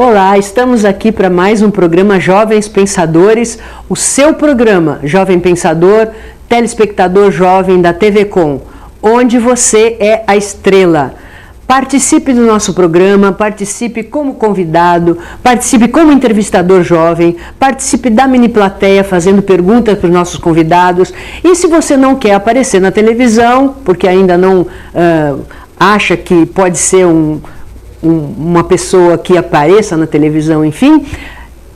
Olá, estamos aqui para mais um programa Jovens Pensadores, o seu programa Jovem Pensador, telespectador jovem da TV Com, onde você é a estrela. Participe do nosso programa, participe como convidado, participe como entrevistador jovem, participe da mini plateia fazendo perguntas para os nossos convidados. E se você não quer aparecer na televisão, porque ainda não acha que pode ser uma pessoa que apareça na televisão, enfim,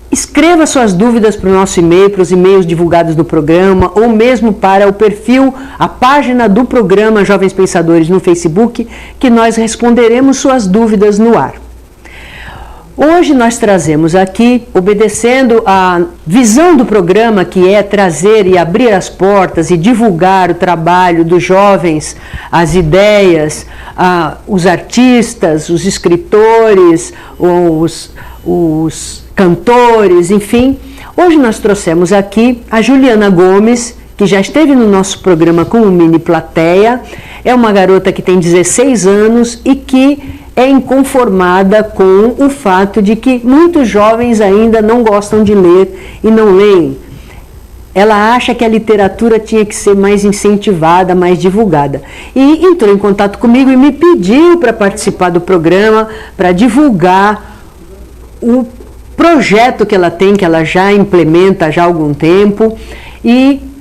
escreva suas dúvidas para o nosso e-mail, para os e-mails divulgados no programa, ou mesmo para o perfil, a página do programa Jovens Pensadores no Facebook, que nós responderemos suas dúvidas no ar. Hoje nós trazemos aqui, obedecendo a visão do programa, que é trazer e abrir as portas e divulgar o trabalho dos jovens, as ideias, os artistas, os escritores, os cantores, enfim. Hoje nós trouxemos aqui a Juliana Gomes, que já esteve no nosso programa com o Mini Plateia. É uma garota que tem 16 anos e que é inconformada com o fato de que muitos jovens ainda não gostam de ler e não leem. Ela acha que a literatura tinha que ser mais incentivada, mais divulgada. E entrou em contato comigo e me pediu para participar do programa, para divulgar o projeto que ela tem, que ela já implementa já há algum tempo, e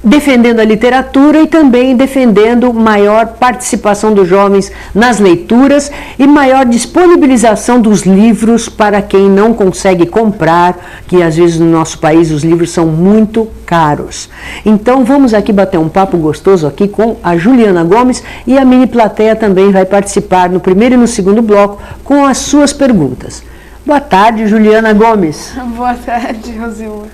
defendendo a literatura e também defendendo maior participação dos jovens nas leituras e maior disponibilização dos livros para quem não consegue comprar, que às vezes no nosso país os livros são muito caros. Então vamos aqui bater um papo gostoso aqui com a Juliana Gomes, e a mini plateia também vai participar no primeiro e no segundo bloco com as suas perguntas. Boa tarde, Juliana Gomes. Boa tarde, Rosilma.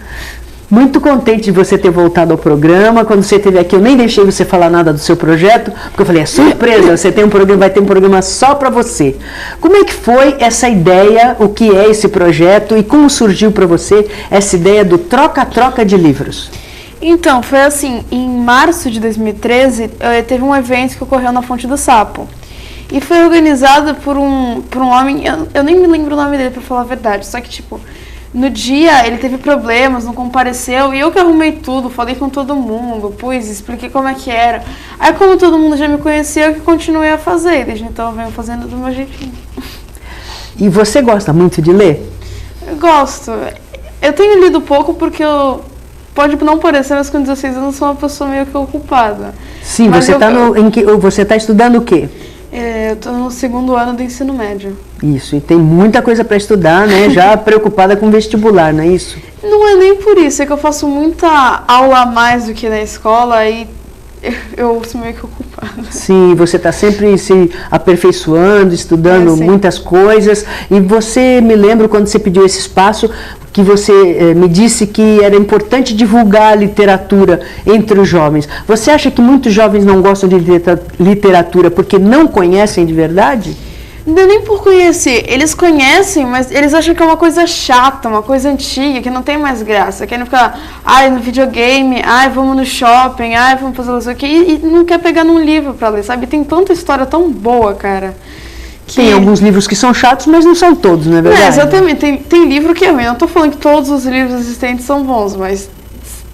Muito contente de você ter voltado ao programa. Quando você esteve aqui, eu nem deixei você falar nada do seu projeto, porque eu falei, é surpresa, você tem um programa, vai ter um programa só para você. Como é que foi essa ideia, o que é esse projeto e como surgiu para você essa ideia do troca-troca de livros? Então, foi assim, em março de 2013, teve um evento que ocorreu na Fonte do Sapo. E foi organizado por um homem, eu nem me lembro o nome dele, para falar a verdade, só que tipo, no dia ele teve problemas, não compareceu, e eu que arrumei tudo, falei com todo mundo, expliquei como é que era. Aí como todo mundo já me conhecia, eu que continuei a fazer, desde então eu venho fazendo do meu jeitinho. E você gosta muito de ler? Eu gosto. Eu tenho lido pouco porque pode não parecer, mas com 16 anos eu sou uma pessoa meio que ocupada. Sim, mas você está estudando o quê? Eu estou no segundo ano do ensino médio. Isso, e tem muita coisa para estudar, né? Já preocupada com vestibular, não é isso? Não é nem por isso, é que eu faço muita aula a mais do que na escola e eu sou meio que ocupada. Sim, você está sempre se aperfeiçoando, estudando muitas coisas. E você, me lembra quando você pediu esse espaço, que você me disse que era importante divulgar a literatura entre os jovens. Você acha que muitos jovens não gostam de literatura porque não conhecem de verdade? Não é nem por conhecer, eles conhecem, mas eles acham que é uma coisa chata, uma coisa antiga, que não tem mais graça. Querem ficar, no videogame, vamos no shopping, vamos fazer isso aqui, e não quer pegar num livro pra ler, sabe? Tem tanta história tão boa, cara. Tem alguns livros que são chatos, mas não são todos, não é verdade? Exatamente, tem livro que é ruim. Eu não tô falando que todos os livros existentes são bons, mas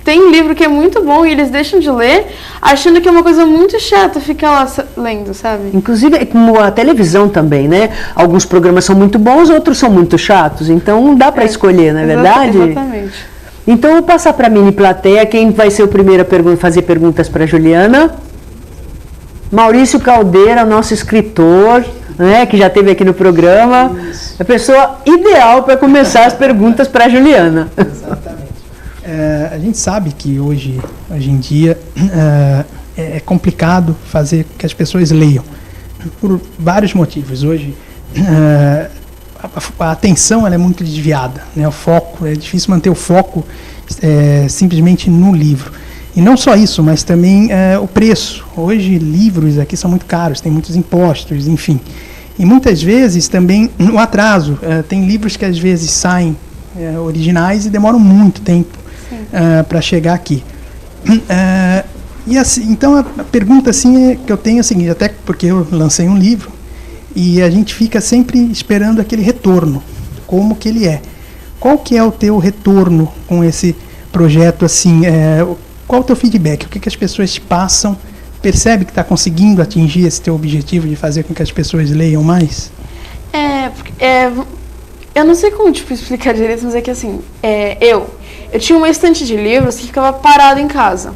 tem livro que é muito bom e eles deixam de ler achando que é uma coisa muito chata ficar lá lendo, sabe? Inclusive, como a televisão também, né? Alguns programas são muito bons, outros são muito chatos, então não dá para escolher, não é verdade? Exatamente. Então, eu vou passar para a mini plateia. Quem vai ser o primeiro a fazer perguntas para a Juliana? Maurício Caldeira, nosso escritor, né, que já esteve aqui no programa. Isso. A pessoa ideal para começar as perguntas para a Juliana. Exatamente. A gente sabe que hoje em dia é complicado fazer que as pessoas leiam, por vários motivos. Hoje a atenção ela é muito desviada, né? O foco, é difícil manter o foco simplesmente no livro. E não só isso, mas também o preço. Hoje livros aqui são muito caros, tem muitos impostos, enfim. E muitas vezes também o atraso. Tem livros que às vezes saem originais e demoram muito tempo para chegar aqui. E assim, então a pergunta assim, que eu tenho é a seguinte, até porque eu lancei um livro e a gente fica sempre esperando aquele retorno. como que ele é. Qual que é o teu retorno com esse projeto, assim, qual o teu feedback? O que as pessoas te passam? Percebe que está conseguindo atingir esse teu objetivo de fazer com que as pessoas leiam mais? Eu não sei como explicar direito, mas é que assim, eu tinha uma estante de livros que ficava parado em casa.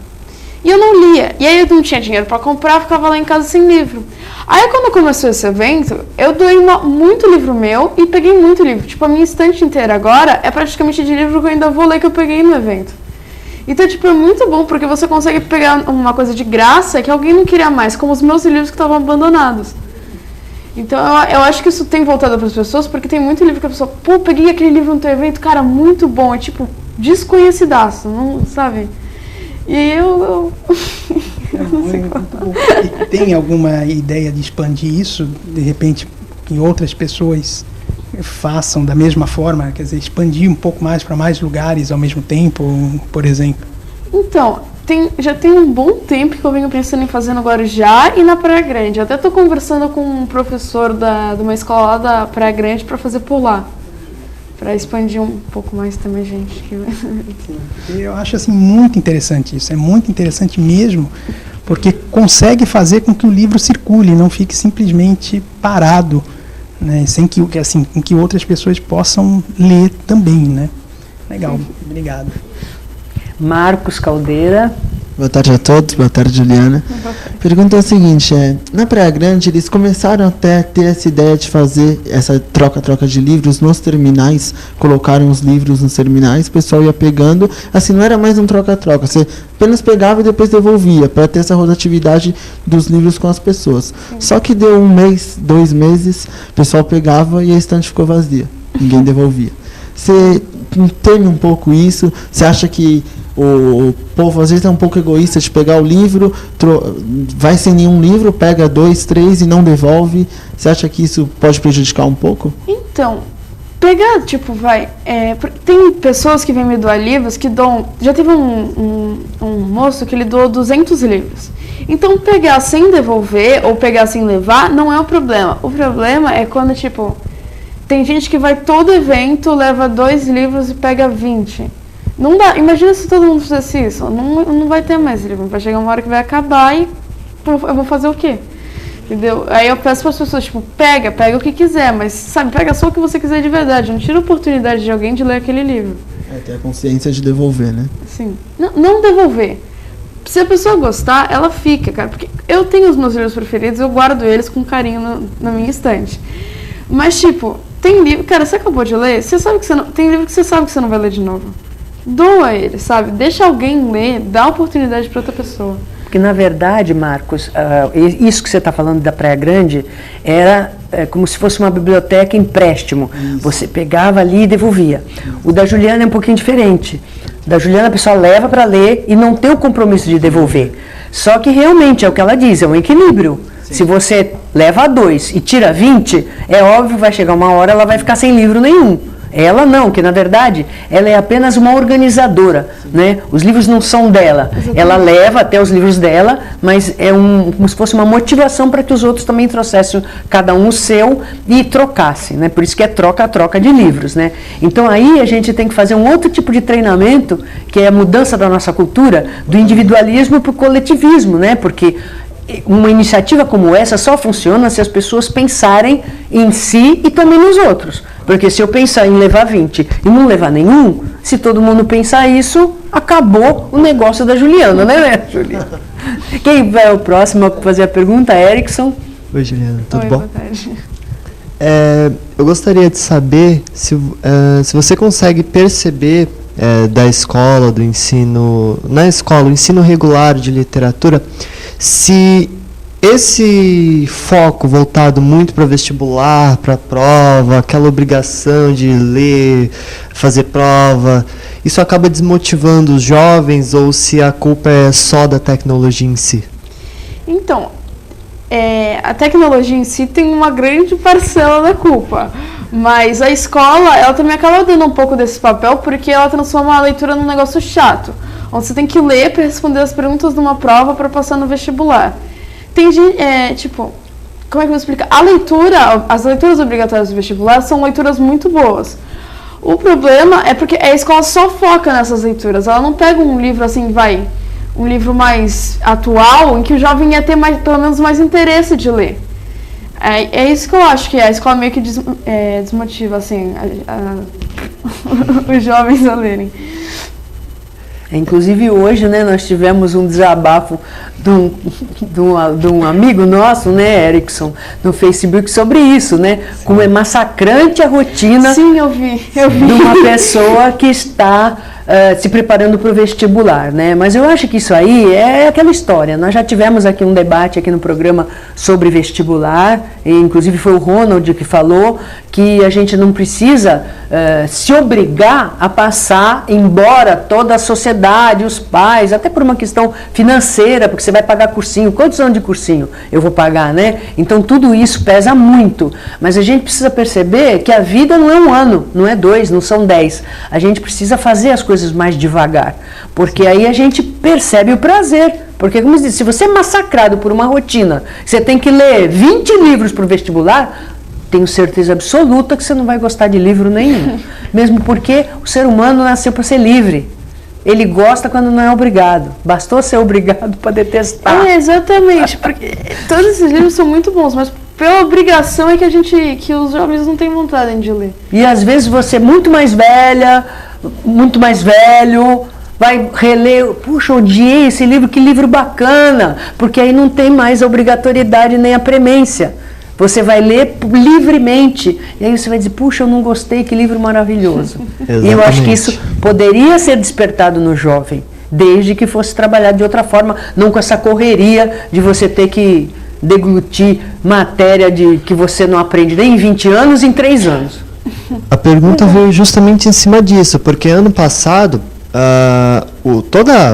E eu não lia. E aí eu não tinha dinheiro para comprar, ficava lá em casa sem livro. Aí quando começou esse evento, eu doei muito livro meu e peguei muito livro. Tipo, a minha estante inteira agora é praticamente de livro que eu ainda vou ler, que eu peguei no evento. Então, tipo, é muito bom, porque você consegue pegar uma coisa de graça que alguém não queria mais, como os meus livros que estavam abandonados. Então, eu acho que isso tem voltado para as pessoas, porque tem muito livro que a pessoa, pô, peguei aquele livro no teu evento, cara, muito bom, é tipo, desconhecidaço, não sabe? E eu não sei qual. E tem alguma ideia de expandir isso, de repente, que outras pessoas façam da mesma forma, quer dizer, expandir um pouco mais para mais lugares ao mesmo tempo, por exemplo? Então, já tem um bom tempo que eu venho pensando em fazer no Guarujá e na Praia Grande. Eu até estou conversando com um professor de uma escola lá da Praia Grande para fazer por lá, para expandir um pouco mais também, gente. Eu acho assim muito interessante isso, é muito interessante mesmo, porque consegue fazer com que o livro circule, não fique simplesmente parado, né, sem que outras pessoas possam ler também, né? Legal, obrigado. Marcos Caldeira. Boa tarde a todos, boa tarde, Juliana. Pergunta é a seguinte, na Praia Grande eles começaram até a ter essa ideia de fazer essa troca-troca de livros nos terminais, colocaram os livros nos terminais, o pessoal ia pegando, assim, não era mais um troca-troca, você apenas pegava e depois devolvia, para ter essa rotatividade dos livros com as pessoas. Só que deu 1 mês, 2 meses, o pessoal pegava e a estante ficou vazia, ninguém devolvia. Você teme um pouco isso? Você acha que o povo às vezes é um pouco egoísta de pegar o livro, vai sem nenhum livro, pega 2, 3 e não devolve? Você acha que isso pode prejudicar um pouco? Então, pegar, tipo, tem pessoas que vêm me doar livros que dão. Já teve um moço que ele doou 200 livros. Então, pegar sem devolver ou pegar sem levar não é o problema. O problema é quando, tipo, tem gente que vai todo evento, leva 2 livros e pega 20. Não dá. Imagina se todo mundo fizesse isso. Não vai ter mais livro. Vai chegar uma hora que vai acabar e eu vou fazer o quê? Entendeu? Aí eu peço para as pessoas, tipo, pega o que quiser, mas, sabe, pega só o que você quiser de verdade. Não tira a oportunidade de alguém de ler aquele livro. Ter a consciência de devolver, né? Sim. Não devolver. Se a pessoa gostar, ela fica, cara. Porque eu tenho os meus livros preferidos, eu guardo eles com carinho na minha estante. Mas, tipo, tem livro... Cara, você acabou de ler? Você sabe que você não... Tem livro que você sabe que você não vai ler de novo. Doa ele, sabe? Deixa alguém ler, dá oportunidade para outra pessoa. Porque, na verdade, Marcos, isso que você está falando da Praia Grande era como se fosse uma biblioteca empréstimo. Isso. Você pegava ali e devolvia. O da Juliana é um pouquinho diferente. Da Juliana a pessoa leva para ler e não tem o compromisso de devolver. Só que realmente é o que ela diz, é um equilíbrio. Sim. Se você leva 2 e tira 20, é óbvio que vai chegar uma hora ela vai ficar sem livro nenhum. Ela não, que na verdade ela é apenas uma organizadora, né? Os livros não são dela. Exatamente. Ela leva até os livros dela, mas é como se fosse uma motivação para que os outros também trouxessem cada um o seu e trocassem, né? Por isso que é troca de livros, né? Então aí a gente tem que fazer um outro tipo de treinamento, que é a mudança da nossa cultura, do individualismo para o coletivismo, né? Porque uma iniciativa como essa só funciona se as pessoas pensarem em si e também nos outros. Porque se eu pensar em levar 20 e não levar nenhum, se todo mundo pensar isso, acabou o negócio da Juliana, né, Juliana? Quem vai o próximo a fazer a pergunta? Erickson. Oi, Juliana, tudo bom? Boa tarde. Eu gostaria de saber se você consegue perceber da escola, do ensino, na escola, o ensino regular de literatura, se esse foco voltado muito para vestibular, para prova, aquela obrigação de ler, fazer prova, isso acaba desmotivando os jovens ou se a culpa é só da tecnologia em si? Então, a tecnologia em si tem uma grande parcela da culpa, mas a escola, ela também acaba dando um pouco desse papel porque ela transforma a leitura num negócio chato, onde você tem que ler para responder as perguntas de uma prova para passar no vestibular. Tem gente, como é que eu vou explicar? As leituras obrigatórias do vestibular são leituras muito boas. O problema é porque a escola só foca nessas leituras. Ela não pega um livro assim, um livro mais atual, em que o jovem ia ter pelo menos mais interesse de ler. É isso que eu acho, que a escola meio que desmotiva assim, os jovens a lerem. Inclusive hoje, né, nós tivemos um desabafo de um amigo nosso, né, Erickson, no Facebook sobre isso, né? Sim. Como é massacrante a rotina. Sim, eu vi. De uma pessoa que está se preparando para o vestibular, né? Mas eu acho que isso aí é aquela história. Nós já tivemos aqui um debate aqui no programa sobre vestibular, e inclusive foi o Ronald que falou que a gente não precisa se obrigar a passar, embora toda a sociedade, os pais, até por uma questão financeira, porque você vai pagar cursinho. Quantos anos de cursinho eu vou pagar, né? Então tudo isso pesa muito, mas a gente precisa perceber que a vida não é um ano, não é 2, não são 10. A gente precisa fazer as coisas mais devagar, porque aí a gente percebe o prazer. Porque, como eu disse, se você é massacrado por uma rotina, você tem que ler 20 livros para o vestibular, tenho certeza absoluta que você não vai gostar de livro nenhum. Mesmo porque o ser humano nasceu para ser livre. Ele gosta quando não é obrigado. Bastou ser obrigado para detestar. Exatamente. Porque todos esses livros são muito bons, mas pela obrigação é que os jovens não têm vontade de ler. E às vezes você é muito mais velha, muito mais velho, vai reler, puxa, odiei esse livro, que livro bacana, porque aí não tem mais a obrigatoriedade nem a premência. Você vai ler livremente, e aí você vai dizer, puxa, eu não gostei, que livro maravilhoso. E eu acho que isso poderia ser despertado no jovem, desde que fosse trabalhado de outra forma, não com essa correria de você ter que deglutir matéria que você não aprende nem em 20 anos, em 3 anos. A pergunta veio justamente em cima disso, porque ano passado,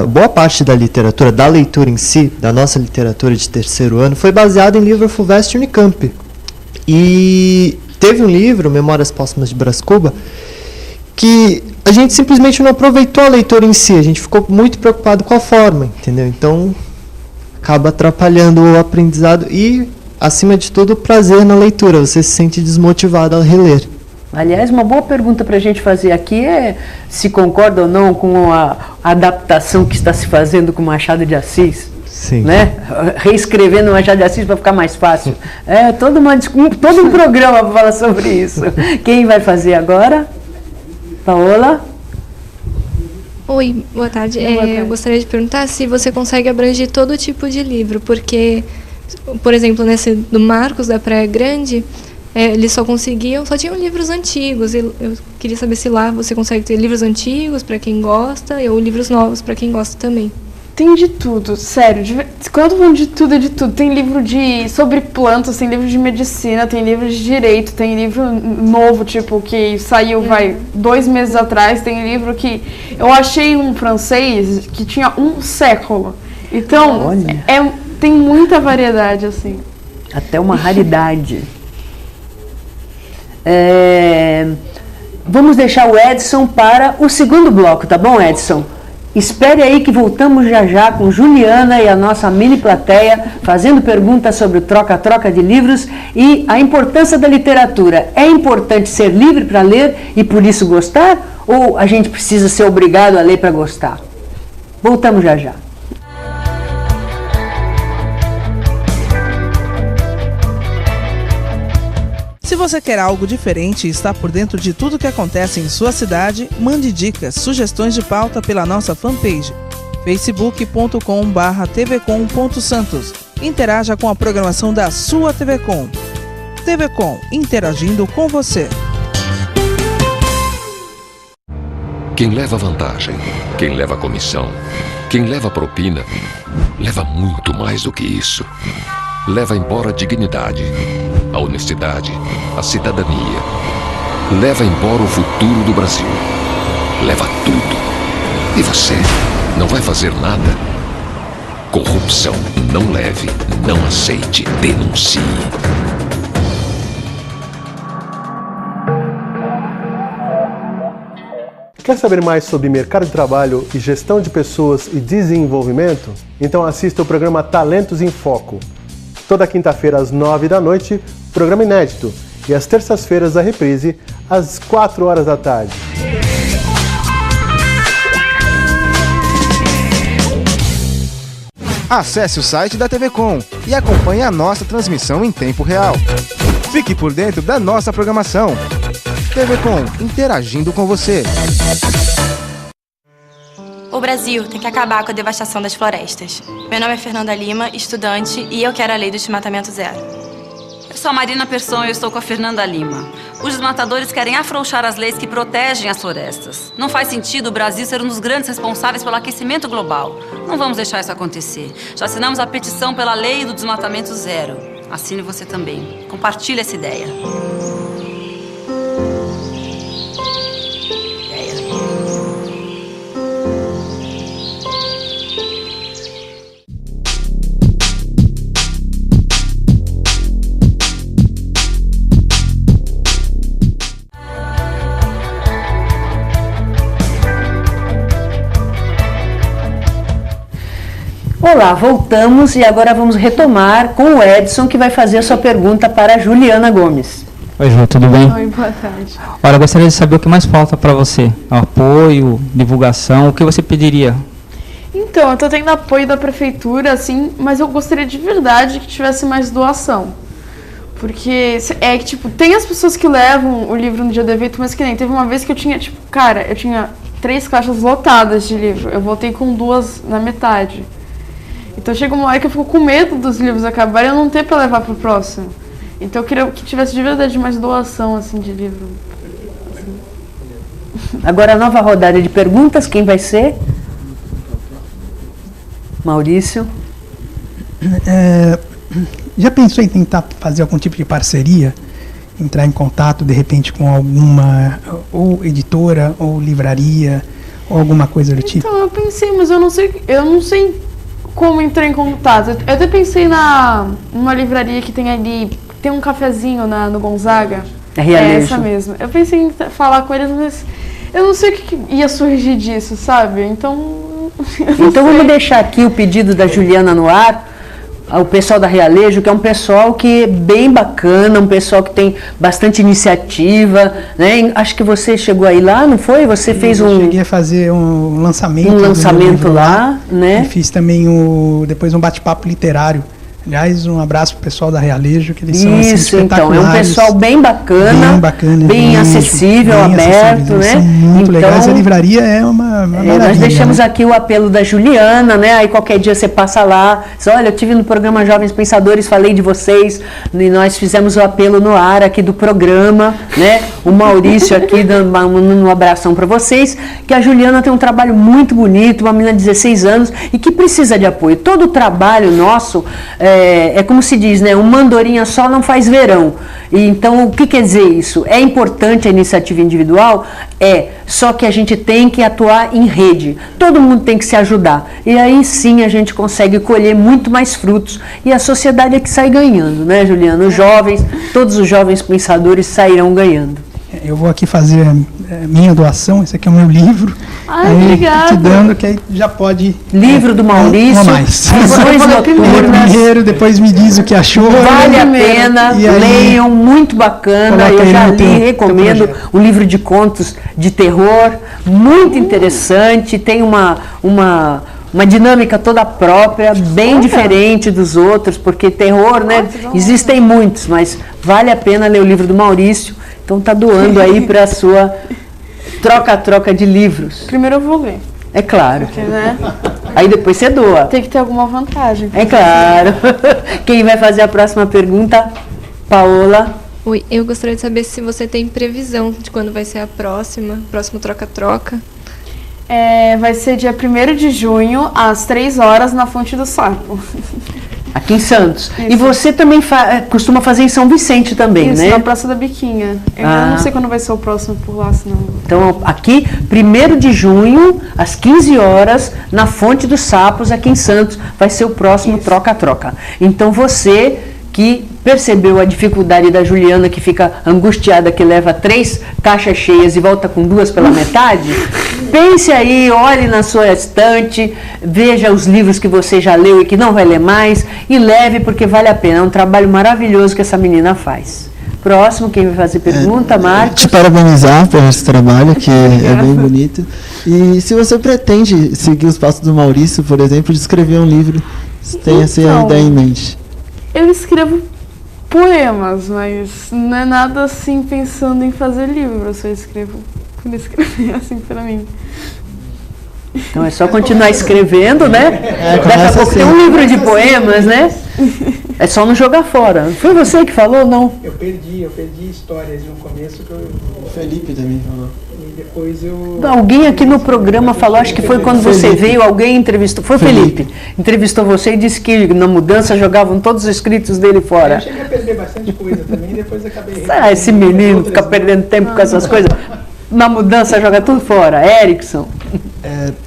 boa parte da literatura, da leitura em si, da nossa literatura de terceiro ano, foi baseada em livro FUVEST Unicamp. E teve um livro, Memórias Póstumas de Brás Cuba, que a gente simplesmente não aproveitou a leitura em si, a gente ficou muito preocupado com a forma, entendeu? Então, acaba atrapalhando o aprendizado e, acima de tudo, o prazer na leitura, você se sente desmotivado a reler. Aliás, uma boa pergunta para a gente fazer aqui é se concorda ou não com a adaptação que está se fazendo com Machado de Assis. Sim. Né? Reescrevendo Machado de Assis para ficar mais fácil. Todo um programa para falar sobre isso. Quem vai fazer agora? Paola? Oi, boa tarde. Eu gostaria de perguntar se você consegue abranger todo tipo de livro, porque, por exemplo, nesse do Marcos da Praia Grande, eles só tinham livros antigos. Eu queria saber se lá você consegue ter livros antigos para quem gosta ou livros novos para quem gosta também. Tem de tudo, sério. Quando eu tô falando de tudo, é de tudo. Tem livro sobre plantas, tem livro de medicina, tem livro de direito, tem livro novo, tipo, que saiu, 2 meses atrás. Tem livro que... Eu achei um francês que tinha 1 século. Então, tem muita variedade, assim. Até uma raridade. Vamos deixar o Edson para o segundo bloco, tá bom, Edson? Espere aí que voltamos já com Juliana e a nossa mini plateia fazendo perguntas sobre o troca-troca de livros e a importância da literatura. É importante ser livre para ler e por isso gostar? Ou a gente precisa ser obrigado a ler para gostar? Voltamos já. Se você quer algo diferente e está por dentro de tudo que acontece em sua cidade, mande dicas, sugestões de pauta pela nossa fanpage, facebook.com/tvcom.santos. Interaja com a programação da sua TV Com. TV Com, interagindo com você. Quem leva vantagem, quem leva comissão, quem leva propina, leva muito mais do que isso. Leva embora a dignidade, a honestidade, a cidadania. Leva embora o futuro do Brasil. Leva tudo. E você não vai fazer nada? Corrupção. Não leve, não aceite, denuncie. Quer saber mais sobre mercado de trabalho e gestão de pessoas e desenvolvimento? Então assista o programa Talentos em Foco. Toda quinta-feira às 9 da noite, programa inédito. E às terças-feiras a reprise às 4 horas da tarde. Acesse o site da TV Com e acompanhe a nossa transmissão em tempo real. Fique por dentro da nossa programação. TV Com, interagindo com você. O Brasil tem que acabar com a devastação das florestas. Meu nome é Fernanda Lima, estudante, e eu quero a lei do desmatamento zero. Eu sou a Marina Persson e eu estou com a Fernanda Lima. Os desmatadores querem afrouxar as leis que protegem as florestas. Não faz sentido o Brasil ser um dos grandes responsáveis pelo aquecimento global. Não vamos deixar isso acontecer. Já assinamos a petição pela lei do desmatamento zero. Assine você também. Compartilhe essa ideia. Olá, voltamos e agora vamos retomar com o Edson, que vai fazer a sua pergunta para a Juliana Gomes. Oi, Ju, tudo bem? Oi, boa tarde. Olha, eu gostaria de saber o que mais falta para você. Apoio, divulgação, o que você pediria? Então, eu tô tendo apoio da prefeitura, assim, mas eu gostaria de verdade que tivesse mais doação. Porque é que, tipo, tem as pessoas que levam o livro no dia do evento, mas que nem teve uma vez que eu tinha, tipo, cara, eu tinha 3 caixas lotadas de livro. Eu voltei com 2 na metade. Então chega uma hora que eu fico com medo dos livros acabarem e eu não ter para levar pro próximo. Então eu queria que tivesse de verdade mais doação, assim, de livro. Assim. Agora a nova rodada de perguntas, quem vai ser? Maurício. Já pensou em tentar fazer algum tipo de parceria? Entrar em contato, de repente, com alguma ou editora, ou livraria, ou alguma coisa do tipo? Então, eu pensei, mas eu não sei como entrar em contato. Eu até pensei numa livraria que tem ali, tem um cafezinho no Gonzaga. É essa mesmo. Eu pensei em falar com eles, mas eu não sei o que ia surgir disso, sabe? Então vamos deixar aqui o pedido da Juliana no ar. O pessoal da Realejo, que é um pessoal que é bem bacana, um pessoal que tem bastante iniciativa, né? Acho que você chegou aí lá, não foi? Você fez Eu cheguei a fazer um lançamento. Um lançamento lá, né? E fiz também depois um bate-papo literário. Aliás, um abraço pro pessoal da Realejo, que eles são assim, espetaculares. Então, é um pessoal bem bacana, bem acessível, bem aberto, né? São muito legais. A livraria é uma maravilha. Nós deixamos aqui o apelo da Juliana, né? Aí qualquer dia você passa lá, diz, olha, eu estive no programa Jovens Pensadores, falei de vocês, e nós fizemos o apelo no ar aqui do programa, né? O Maurício aqui dando um abração para vocês, que a Juliana tem um trabalho muito bonito, uma menina de 16 anos e que precisa de apoio. Todo o trabalho nosso é como se diz, né? Uma andorinha só não faz verão. E então, o que quer dizer isso? É importante a iniciativa individual? Só que a gente tem que atuar em rede. Todo mundo tem que se ajudar. E aí sim a gente consegue colher muito mais frutos. E a sociedade é que sai ganhando, né, Juliana? Os jovens, todos os jovens pensadores sairão ganhando. Eu vou aqui fazer minha doação, esse aqui é o meu livro. Ai, obrigada. Te dando, que aí já pode... Livro do Maurício, Visões Noturnas. Primeiro, depois me diz o que achou. Vale a pena, leiam, muito bacana. Eu já li, recomendo um livro de contos de terror, muito interessante, tem uma dinâmica toda própria, bem diferente dos outros, porque terror, né, existem muitos, mas vale a pena ler o livro do Maurício. Então tá doando aí para a sua troca-troca de livros. Primeiro eu vou ler. É claro. Porque, né? Aí depois você doa. Tem que ter alguma vantagem. É claro. Quem vai fazer a próxima pergunta? Paola. Oi, eu gostaria de saber se você tem previsão de quando vai ser a próximo troca-troca. Vai ser dia 1º de junho, às 3 horas, na Fonte do Sapo. Aqui em Santos. Isso. E você também costuma fazer em São Vicente também, Isso, né? na Praça da Biquinha. Eu não sei quando vai ser o próximo por lá, senão... Então, aqui, 1º de junho, às 15 horas, na Fonte dos Sapos, aqui em Santos, vai ser o próximo troca-troca. Então, você que percebeu a dificuldade da Juliana, que fica angustiada, que leva 3 caixas cheias e volta com 2 pela metade, pense aí, olhe na sua estante, veja os livros que você já leu e que não vai ler mais e leve porque vale a pena. É um trabalho maravilhoso que essa menina faz. Próximo, quem vai fazer pergunta, Marcos? Te parabenizar por esse trabalho, que é bem bonito. E se você pretende seguir os passos do Maurício, por exemplo, de escrever um livro, você tem essa ideia em mente? Eu escrevo poemas, mas não é nada assim pensando em fazer livro. Eu só escrevo por escrever, assim, pra mim. Então é só continuar escrevendo, né? Daqui a pouco tem um livro de poemas, né? É só não jogar fora. Foi você que falou, não? Eu perdi histórias no começo que O Felipe também falou. E depois eu... Alguém aqui no programa falou, acho que foi quando você veio, alguém entrevistou, foi o Felipe, entrevistou você e disse que na mudança jogavam todos os escritos dele fora. Eu cheguei a perder bastante coisa também, depois acabei... Esse menino fica perdendo tempo com essas coisas. Na mudança joga tudo fora. Erickson.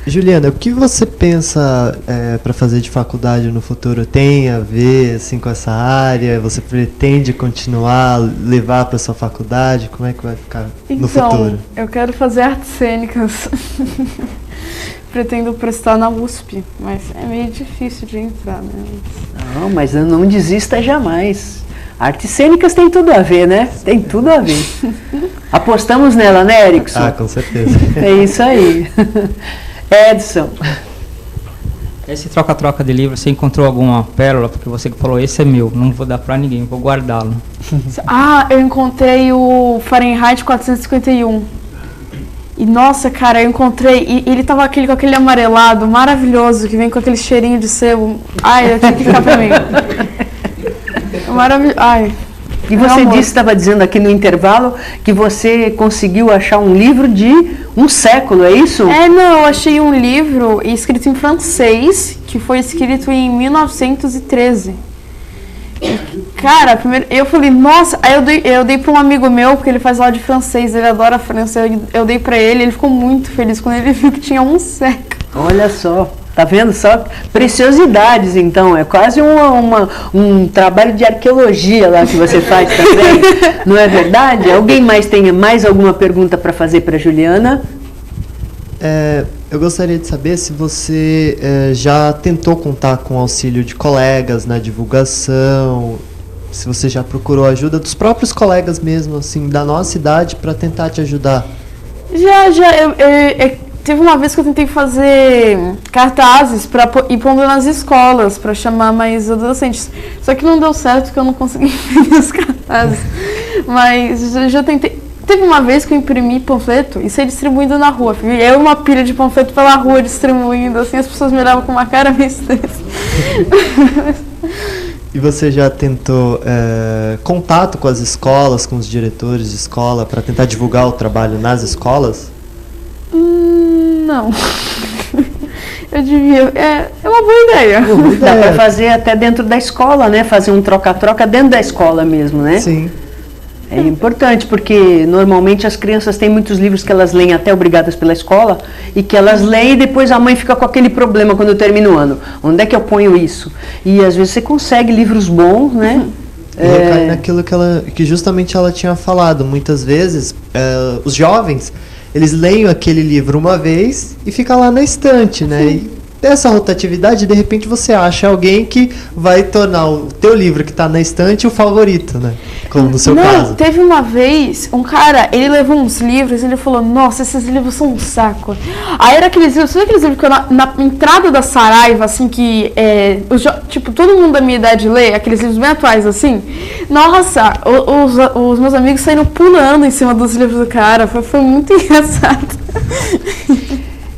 Juliana, o que você pensa para fazer de faculdade no futuro? Tem a ver assim, com essa área? Você pretende continuar, levar para sua faculdade? Como é que vai ficar no futuro? Eu quero fazer artes cênicas. Pretendo prestar na USP, mas é meio difícil de entrar, né? Não, mas não desista jamais. Artes cênicas tem tudo a ver, né? Tem tudo a ver. Apostamos nela, né, Erickson? Ah, com certeza. É isso aí. Edson. Esse troca-troca de livro, você encontrou alguma pérola? Porque você que falou, esse é meu, não vou dar pra ninguém, vou guardá-lo. Eu encontrei o Fahrenheit 451. E nossa, cara, eu encontrei, e ele tava com aquele amarelado maravilhoso, que vem com aquele cheirinho de sebo. Eu tinha que ficar pra mim. Maravilhoso. E você estava dizendo aqui no intervalo que você conseguiu achar um livro de um século, é isso? Eu achei um livro escrito em francês, que foi escrito em 1913. Cara, primeiro eu falei, nossa, aí eu dei para um amigo meu, porque ele faz aula de francês, ele adora francês, eu dei para ele ficou muito feliz quando ele viu que tinha um século. Olha só. Tá vendo só? Preciosidades, então. É quase um trabalho de arqueologia lá que você faz também. Não é verdade? Alguém mais tem mais alguma pergunta para fazer para Juliana? Eu gostaria de saber se você já tentou contar com o auxílio de colegas na divulgação, se você já procurou a ajuda dos próprios colegas mesmo, assim, da nossa idade, para tentar te ajudar. Teve uma vez que eu tentei fazer cartazes para ir pondo nas escolas, para chamar mais adolescentes. Só que não deu certo, porque eu não consegui imprimir os cartazes. Mas já tentei. Teve uma vez que eu imprimi panfleto e saí distribuindo na rua. Eu uma pilha de panfleto pela rua distribuindo, assim, as pessoas me olhavam com uma cara meio estranha. E você já tentou contato com as escolas, com os diretores de escola, para tentar divulgar o trabalho nas escolas? Não. Eu devia. É uma boa ideia. Dá para fazer até dentro da escola, né? Fazer um troca-troca dentro da escola mesmo, né? Sim. É importante, porque normalmente as crianças têm muitos livros que elas leem até obrigadas pela escola e que elas leem e depois a mãe fica com aquele problema quando termina o ano. Onde é que eu ponho isso? E às vezes você consegue livros bons, né? E recai naquilo que justamente ela tinha falado. Muitas vezes, os jovens, eles leem aquele livro uma vez e fica lá na estante, né? E dessa rotatividade, de repente você acha alguém que vai tornar o teu livro que está na estante o favorito, né? Como no seu caso. Teve uma vez, um cara, ele levou uns livros e ele falou, nossa, esses livros são um saco. Aí era aqueles livros, sabe aqueles livros que na entrada da Saraiva, assim, que tipo, todo mundo da minha idade lê, aqueles livros bem atuais, assim. Nossa, os meus amigos saíram pulando em cima dos livros do cara, foi muito engraçado.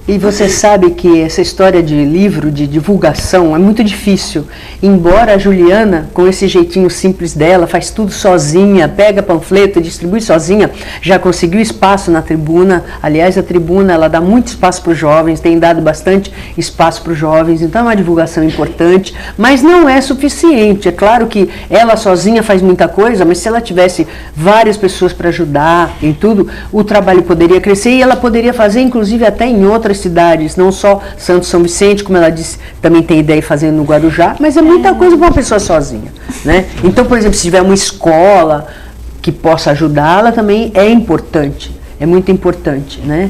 E você sabe que essa história de livro, de divulgação, é muito difícil. Embora a Juliana, com esse jeitinho simples dela, faz tudo sozinha, pega panfleto, distribui sozinha, já conseguiu espaço na tribuna. Aliás, a tribuna ela dá muito espaço para os jovens, tem dado bastante espaço para os jovens, então é uma divulgação importante, mas não é suficiente. É claro que ela sozinha faz muita coisa, mas se ela tivesse várias pessoas para ajudar em tudo, o trabalho poderia crescer e ela poderia fazer, inclusive, até em outras cidades, não só Santos São Vicente, como ela disse, também tem ideia de fazer no Guarujá, mas é muita coisa para uma pessoa sozinha, né? Então, por exemplo, se tiver uma escola que possa ajudá-la, também é importante. É muito importante, né?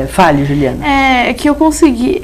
Fale, Juliana. É que eu consegui.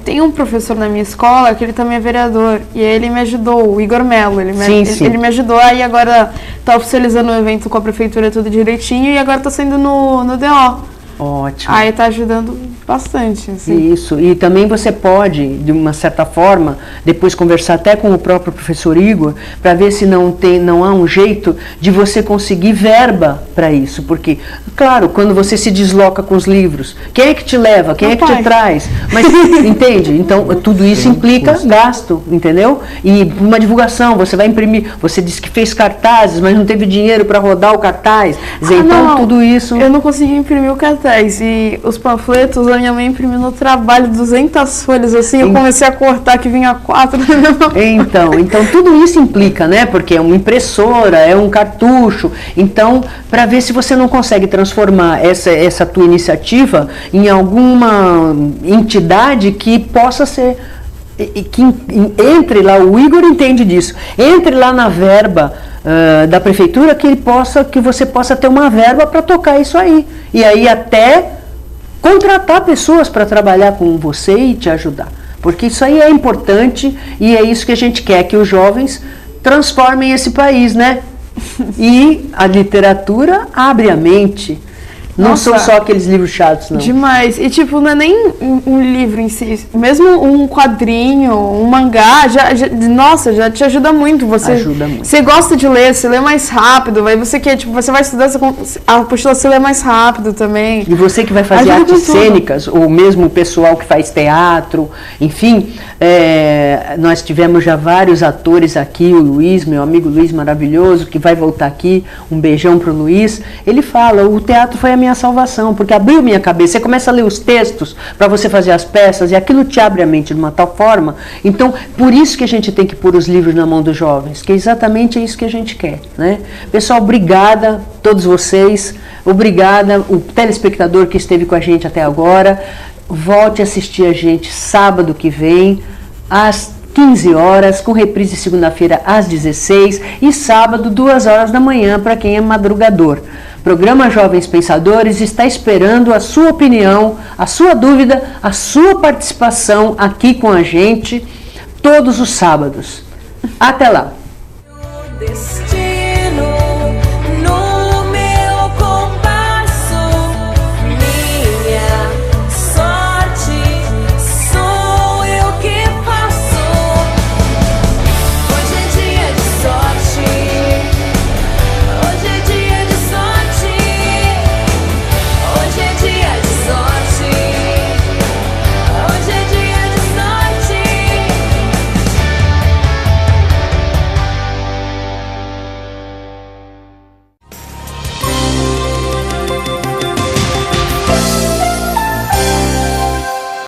Tem um professor na minha escola que ele também é vereador. E ele me ajudou, o Igor Melo. Ele me ajudou, aí agora tá oficializando o evento com a prefeitura tudo direitinho e agora tá saindo no DO. Ótimo. Aí tá ajudando bastante. Assim. Isso, e também você pode, de uma certa forma, depois conversar até com o próprio professor Igor, para ver se não há um jeito de você conseguir verba para isso, porque, claro, quando você se desloca com os livros, quem é que te leva, quem é que te traz? Mas, entende? Então, tudo isso implica gasto, entendeu? E uma divulgação, você vai imprimir, você disse que fez cartazes, mas não teve dinheiro para rodar o cartaz, então tudo isso... Eu não consegui imprimir o cartaz. E os panfletos, a minha mãe imprimiu no trabalho 200 folhas, assim, eu comecei a cortar que vinha 4. Então tudo isso implica, né? Porque é uma impressora, é um cartucho. Então, para ver se você não consegue transformar essa tua iniciativa em alguma entidade que possa ser... que entre lá, o Igor entende disso, entre lá na verba da prefeitura que você possa ter uma verba para tocar isso aí. E aí até contratar pessoas para trabalhar com você e te ajudar. Porque isso aí é importante e é isso que a gente quer, que os jovens transformem esse país, né? E a literatura abre a mente. Não são só aqueles livros chatos, não. Demais. E, tipo, não é nem um livro em si. Mesmo um quadrinho, um mangá, já te ajuda muito. Ajuda muito. Você gosta de ler, você lê mais rápido. Aí você quer, tipo, você vai estudar a apostila, você lê mais rápido também. E você que vai fazer artes cênicas, ou mesmo o pessoal que faz teatro, enfim, nós tivemos já vários atores aqui, o Luiz, meu amigo Luiz maravilhoso, que vai voltar aqui, um beijão pro Luiz. Ele fala, o teatro foi a minha salvação, porque abriu minha cabeça. Você começa a ler os textos para você fazer as peças e aquilo te abre a mente de uma tal forma. Então, por isso que a gente tem que pôr os livros na mão dos jovens, que exatamente é isso que a gente quer, né? Pessoal, obrigada, todos vocês, obrigada, o telespectador que esteve com a gente até agora. Volte a assistir a gente sábado que vem, às 15 horas, com reprise segunda-feira às 16 e sábado, 2 horas da manhã, para quem é madrugador. Programa Jovens Pensadores está esperando a sua opinião, a sua dúvida, a sua participação aqui com a gente todos os sábados. Até lá!